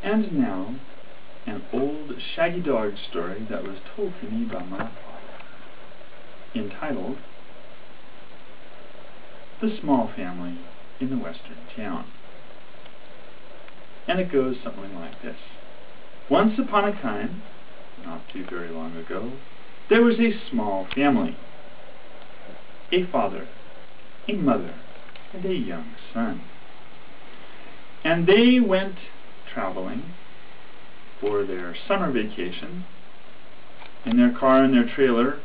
And now, an old shaggy dog story that was told to me by my father, entitled, The Small Family in the Western Town. And it goes something like this. Once upon a time, not too very long ago, there was a small family. A father, a mother, and a young son. And they went traveling for their summer vacation in their car and their trailer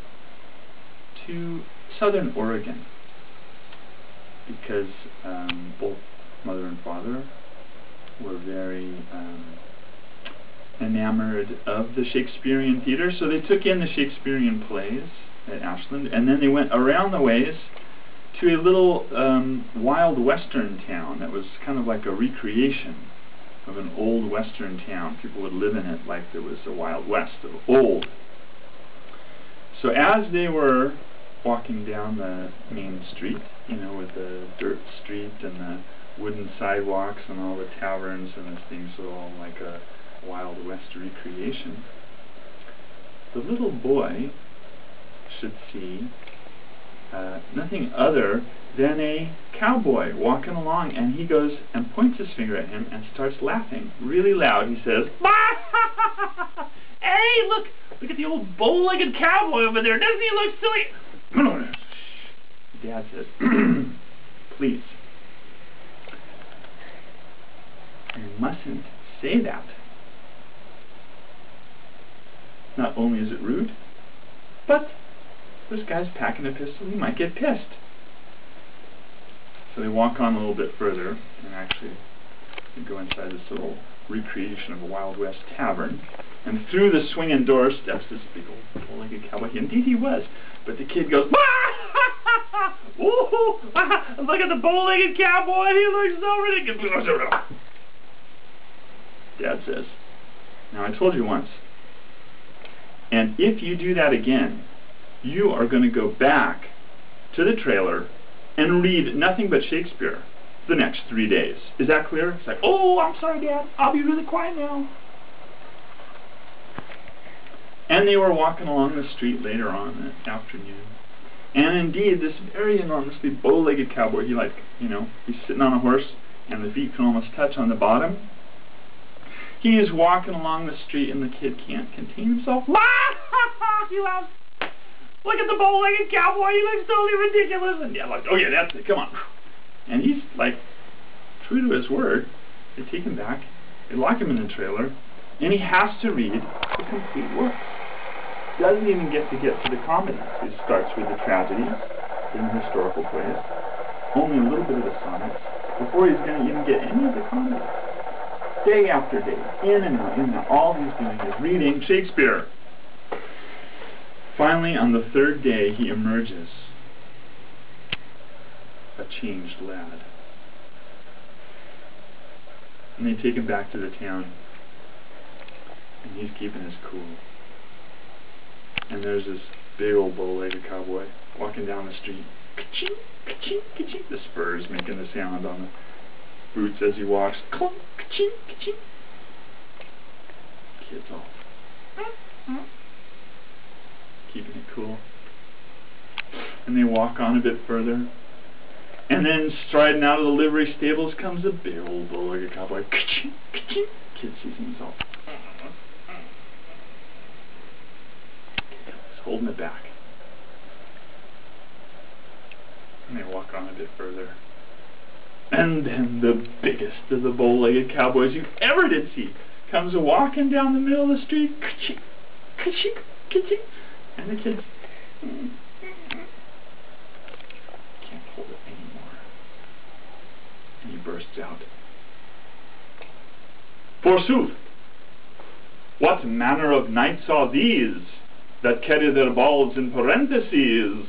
to southern Oregon, because both mother and father were very enamored of the Shakespearean theater, so they took in the Shakespearean plays at Ashland, and then they went around the ways to a little wild western town that was kind of like a recreation of an old western town. People would live in it like there was a Wild West of old. So as they were walking down the main street, you know, with the dirt street and the wooden sidewalks and all the taverns and the things, so all like a Wild West recreation, the little boy should see nothing other than a cowboy walking along, and he goes and points his finger at him and starts laughing really loud. He says, "Hey, look at the old bow-legged cowboy over there. Doesn't he look silly?" Dad says, "Please, you mustn't say that. Not only is it rude, but this guy's packing a pistol. He might get pissed." So they walk on a little bit further, and actually they go inside this little recreation of a Wild West tavern, and through the swinging door steps this big old bow-legged cowboy. Indeed he was, but the kid goes, "Ooh, look at the bow-legged cowboy, he looks so ridiculous." Dad says, "Now I told you once, and if you do that again, you are going to go back to the trailer and read nothing but Shakespeare the next 3 days. Is that clear?" It's like, "Oh, I'm sorry, Dad. I'll be really quiet now." And they were walking along the street later on in the afternoon. And indeed, this very enormously bow-legged cowboy, he's sitting on a horse and the feet can almost touch on the bottom. He is walking along the street and the kid can't contain himself. He laughs. "Look at the bow-legged cowboy, he looks totally ridiculous." And Dad like, "Oh yeah, that's it, come on." And he's like, true to his word, they take him back, they lock him in the trailer, and he has to read the complete work. Doesn't even get to the comedies. He starts with the tragedies, then the historical plays, only a little bit of the sonnets, before he's going to even get any of the comedies. Day after day, in and out, all he's doing is reading Shakespeare. Finally, on the third day, he emerges a changed lad. And they take him back to the town, and he's keeping his cool. And there's this big old bow-legged cowboy walking down the street. Ka-ching, ka-ching, ka-ching. The spurs making the sound on the boots as he walks. Clunk, ka-ching, ka-ching. Kids all keeping it cool. And they walk on a bit further. And then striding out of the livery stables comes a big old bow-legged cowboy. Ka-ching, ka-ching. Kid sees himself. He's holding it back. And they walk on a bit further. And then the biggest of the bow-legged cowboys you ever did see comes walking down the middle of the street. Ka-ching, ka-ching, ka-ching. And the kid can't hold it anymore. And he bursts out, "Forsooth, what manner of knights are these that carry their balls in parentheses?